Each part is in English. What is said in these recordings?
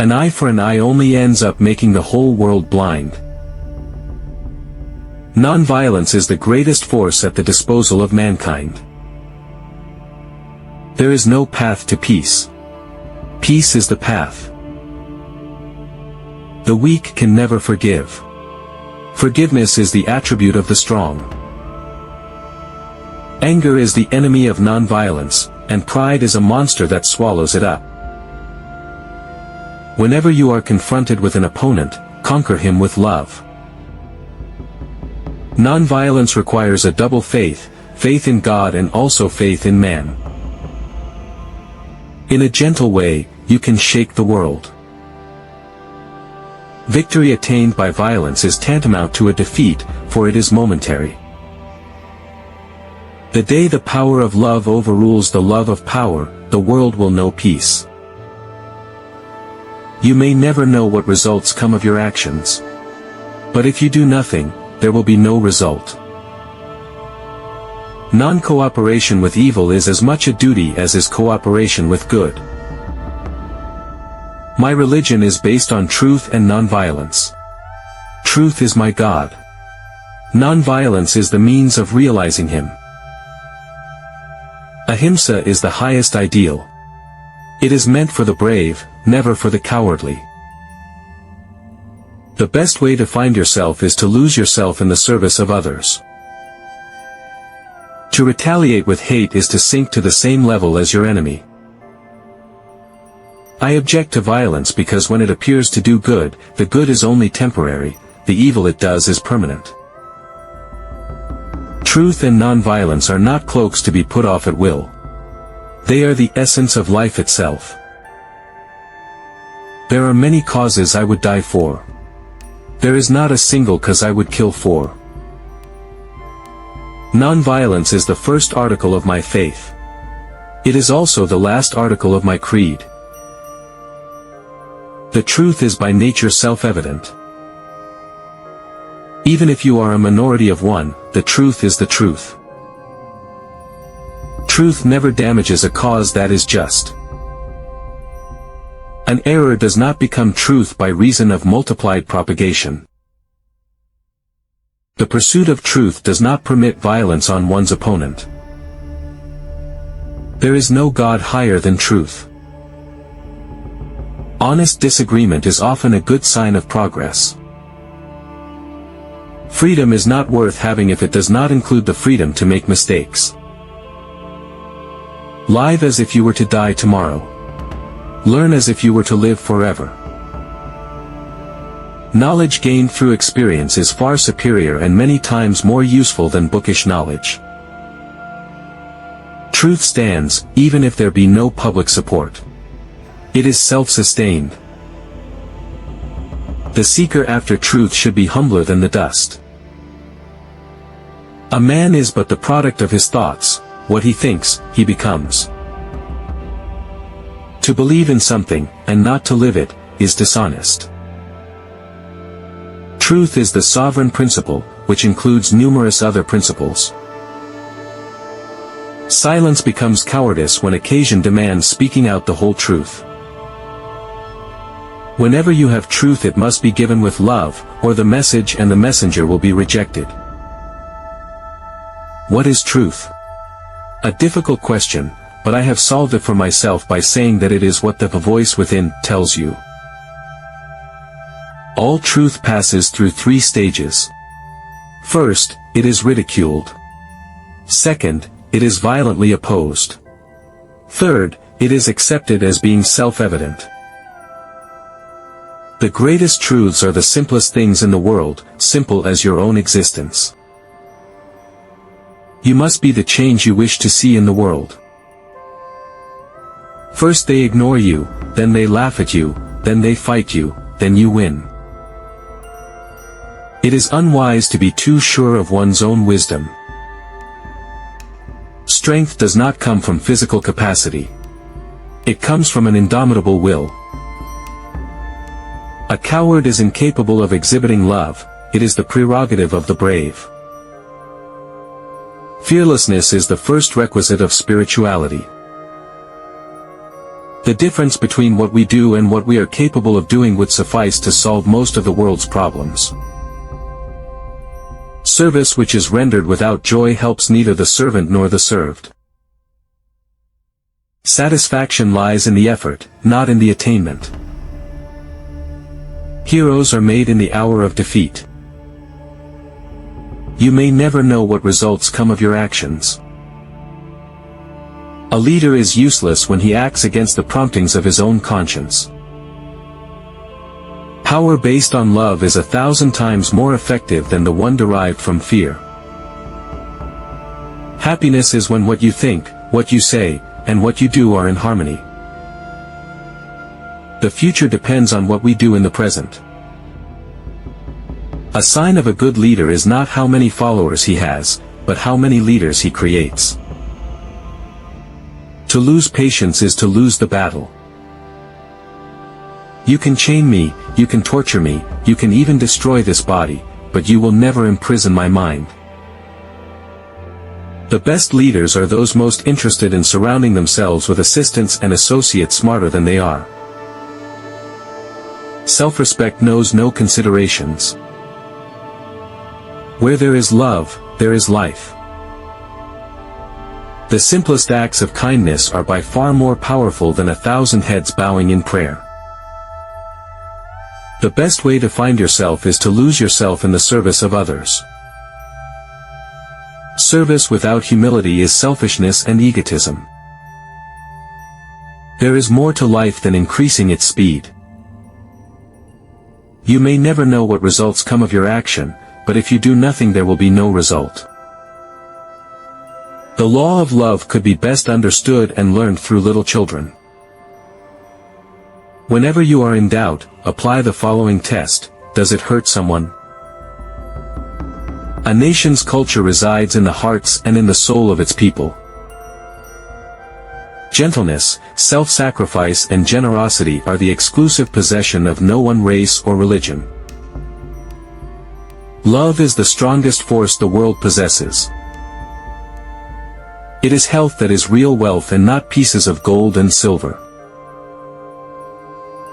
An eye for an eye only ends up making the whole world blind. Nonviolence is the greatest force at the disposal of mankind. There is no path to peace. Peace is the path. The weak can never forgive. Forgiveness is the attribute of the strong. Anger is the enemy of nonviolence, and pride is a monster that swallows it up. Whenever you are confronted with an opponent, conquer him with love. Nonviolence requires a double faith, faith in God and also faith in man. In a gentle way, you can shake the world. Victory attained by violence is tantamount to a defeat, for it is momentary. The day the power of love overrules the love of power, the world will know peace. You may never know what results come of your actions. But if you do nothing, there will be no result. Non-cooperation with evil is as much a duty as is cooperation with good. My religion is based on truth and nonviolence. Truth is my God. Nonviolence is the means of realizing Him. Ahimsa is the highest ideal. It is meant for the brave, never for the cowardly. The best way to find yourself is to lose yourself in the service of others. To retaliate with hate is to sink to the same level as your enemy. I object to violence because when it appears to do good, the good is only temporary, the evil it does is permanent. Truth and nonviolence are not cloaks to be put off at will. They are the essence of life itself. There are many causes I would die for. There is not a single cause I would kill for. Nonviolence is the first article of my faith. It is also the last article of my creed. The truth is by nature self-evident. Even if you are a minority of one, the truth is the truth. Truth never damages a cause that is just. An error does not become truth by reason of multiplied propagation. The pursuit of truth does not permit violence on one's opponent. There is no God higher than truth. Honest disagreement is often a good sign of progress. Freedom is not worth having if it does not include the freedom to make mistakes. Live as if you were to die tomorrow. Learn as if you were to live forever. Knowledge gained through experience is far superior and many times more useful than bookish knowledge. Truth stands, even if there be no public support. It is self-sustained. The seeker after truth should be humbler than the dust. A man is but the product of his thoughts. What he thinks, he becomes. To believe in something, and not to live it, is dishonest. Truth is the sovereign principle, which includes numerous other principles. Silence becomes cowardice when occasion demands speaking out the whole truth. Whenever you have truth, it must be given with love, or the message and the messenger will be rejected. What is truth? A difficult question, but I have solved it for myself by saying that it is what the voice within tells you. All truth passes through 3 stages. First, it is ridiculed. Second, it is violently opposed. Third, it is accepted as being self-evident. The greatest truths are the simplest things in the world, simple as your own existence. You must be the change you wish to see in the world. First they ignore you, then they laugh at you, then they fight you, then you win. It is unwise to be too sure of one's own wisdom. Strength does not come from physical capacity. It comes from an indomitable will. A coward is incapable of exhibiting love, it is the prerogative of the brave. Fearlessness is the first requisite of spirituality. The difference between what we do and what we are capable of doing would suffice to solve most of the world's problems. Service which is rendered without joy helps neither the servant nor the served. Satisfaction lies in the effort, not in the attainment. Heroes are made in the hour of defeat. You may never know what results come of your actions. A leader is useless when he acts against the promptings of his own conscience. Power based on love is 1,000 times more effective than the one derived from fear. Happiness is when what you think, what you say, and what you do are in harmony. The future depends on what we do in the present. A sign of a good leader is not how many followers he has, but how many leaders he creates. To lose patience is to lose the battle. You can chain me, you can torture me, you can even destroy this body, but you will never imprison my mind. The best leaders are those most interested in surrounding themselves with assistants and associates smarter than they are. Self-respect knows no considerations. Where there is love, there is life. The simplest acts of kindness are by far more powerful than 1,000 heads bowing in prayer. The best way to find yourself is to lose yourself in the service of others. Service without humility is selfishness and egotism. There is more to life than increasing its speed. You may never know what results come of your action, but if you do nothing there will be no result. The law of love could be best understood and learned through little children. Whenever you are in doubt, apply the following test: does it hurt someone? A nation's culture resides in the hearts and in the soul of its people. Gentleness, self-sacrifice and generosity are the exclusive possession of no one race or religion. Love is the strongest force the world possesses. It is health that is real wealth and not pieces of gold and silver.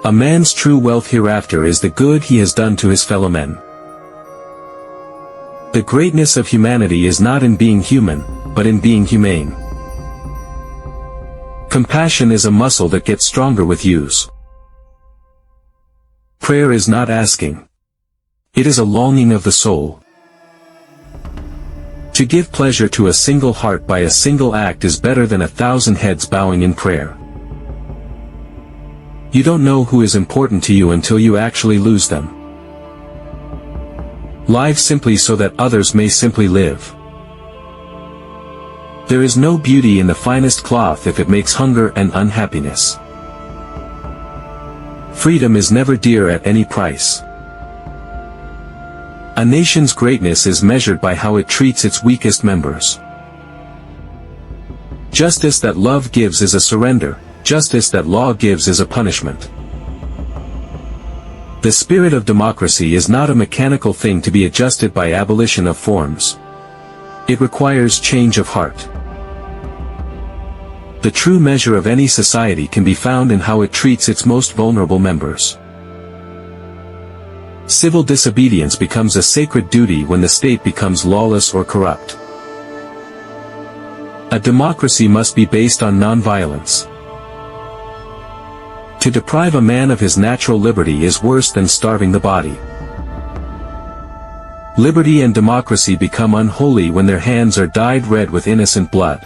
A man's true wealth hereafter is the good he has done to his fellow men. The greatness of humanity is not in being human, but in being humane. Compassion is a muscle that gets stronger with use. Prayer is not asking. It is a longing of the soul. To give pleasure to a single heart by a single act is better than 1,000 heads bowing in prayer. You don't know who is important to you until you actually lose them. Live simply so that others may simply live. There is no beauty in the finest cloth if it makes hunger and unhappiness. Freedom is never dear at any price. A nation's greatness is measured by how it treats its weakest members. Justice that love gives is a surrender, justice that law gives is a punishment. The spirit of democracy is not a mechanical thing to be adjusted by abolition of forms. It requires change of heart. The true measure of any society can be found in how it treats its most vulnerable members. Civil disobedience becomes a sacred duty when the state becomes lawless or corrupt. A democracy must be based on nonviolence. To deprive a man of his natural liberty is worse than starving the body. Liberty and democracy become unholy when their hands are dyed red with innocent blood.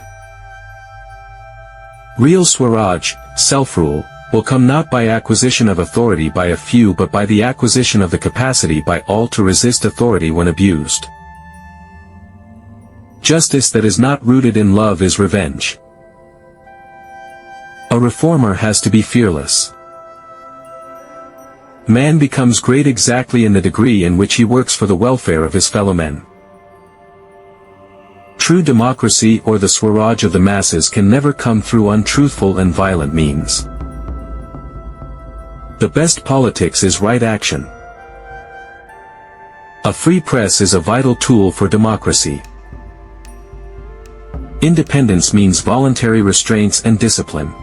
Real Swaraj, self-rule, will come not by acquisition of authority by a few but by the acquisition of the capacity by all to resist authority when abused. Justice that is not rooted in love is revenge. A reformer has to be fearless. Man becomes great exactly in the degree in which he works for the welfare of his fellow men. True democracy or the Swaraj of the masses can never come through untruthful and violent means. The best politics is right action. A free press is a vital tool for democracy. Independence means voluntary restraints and discipline.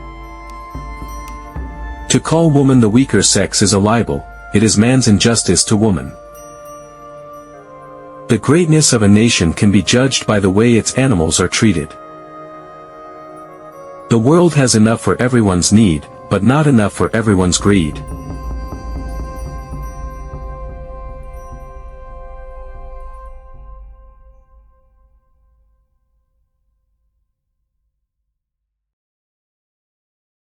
To call woman the weaker sex is a libel, it is man's injustice to woman. The greatness of a nation can be judged by the way its animals are treated. The world has enough for everyone's need, but not enough for everyone's greed.